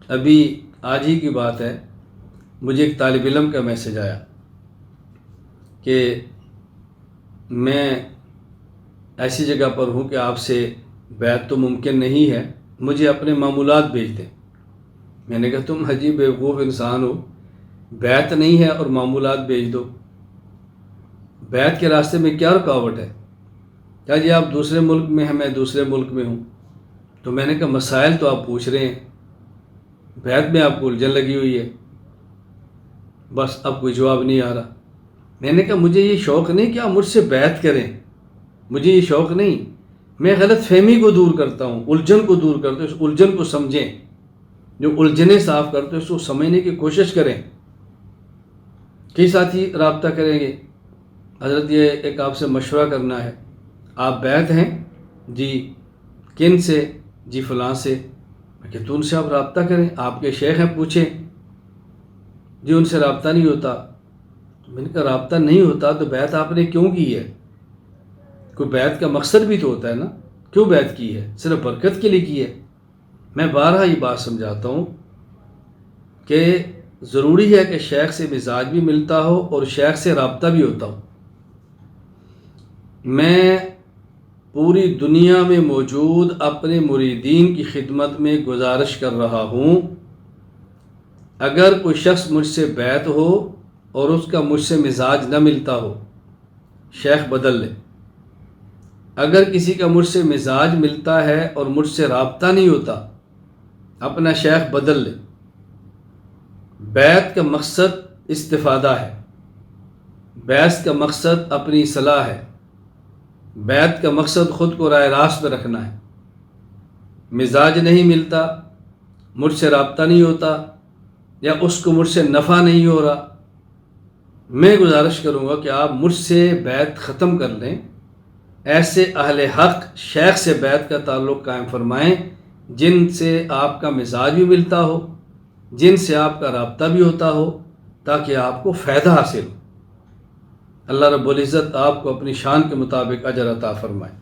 ابھی آج ہی کی بات ہے، مجھے ایک طالب علم کا میسج آیا کہ میں ایسی جگہ پر ہوں کہ آپ سے بیعت تو ممکن نہیں ہے، مجھے اپنے معمولات بھیج دیں۔ میں نے کہا تم عجیب بیوقوف انسان ہو، بیعت نہیں ہے اور معمولات بھیج دو۔ بیعت کے راستے میں کیا رکاوٹ ہے؟ کہا جی آپ دوسرے ملک میں ہیں، میں دوسرے ملک میں ہوں۔ تو میں نے کہا مسائل تو آپ پوچھ رہے ہیں، بیعت میں آپ کو الجھن لگی ہوئی ہے، بس اب کوئی جواب نہیں آ رہا۔ میں نے کہا مجھے یہ شوق نہیں کہ آپ مجھ سے بیعت کریں، مجھے یہ شوق نہیں، میں غلط فہمی کو دور کرتا ہوں، الجھن کو دور کرتا ہوں، اس الجھن کو سمجھیں، جو الجھنیں صاف کرتے ہیں اس کو سمجھنے کی کوشش کریں۔ کئی ساتھی رابطہ کریں گے، حضرت یہ ایک آپ سے مشورہ کرنا ہے، آپ بیعت ہیں؟ جی کن سے؟ جی فلاں سے۔ میں کہ تو ان سے آپ رابطہ کریں، آپ کے شیخ ہیں، پوچھیں۔ جی ان سے رابطہ نہیں ہوتا۔ میں نے کہا رابطہ نہیں ہوتا تو بیعت آپ نے کیوں کی ہے؟ کوئی بیعت کا مقصد بھی تو ہوتا ہے نا، کیوں بیعت کی ہے؟ صرف برکت کے لیے کی ہے؟ میں بارہا یہ بات سمجھاتا ہوں کہ ضروری ہے کہ شیخ سے مزاج بھی ملتا ہو اور شیخ سے رابطہ بھی ہوتا ہو۔ میں پوری دنیا میں موجود اپنے مریدین کی خدمت میں گزارش کر رہا ہوں، اگر کوئی شخص مجھ سے بیعت ہو اور اس کا مجھ سے مزاج نہ ملتا ہو، شیخ بدل لے۔ اگر کسی کا مجھ سے مزاج ملتا ہے اور مجھ سے رابطہ نہیں ہوتا، اپنا شیخ بدل لے۔ بیعت کا مقصد استفادہ ہے، بیعت کا مقصد اپنی اصلاح ہے، بیعت کا مقصد خود کو راہ راست پہ رکھنا ہے۔ مزاج نہیں ملتا، مجھ سے رابطہ نہیں ہوتا، یا اس کو مجھ سے نفع نہیں ہو رہا، میں گزارش کروں گا کہ آپ مجھ سے بیعت ختم کر لیں، ایسے اہل حق شیخ سے بیعت کا تعلق قائم فرمائیں جن سے آپ کا مزاج بھی ملتا ہو، جن سے آپ کا رابطہ بھی ہوتا ہو، تاکہ آپ کو فائدہ حاصل ہو۔ اللہ رب العزت آپ کو اپنی شان کے مطابق اجر عطا فرمائے۔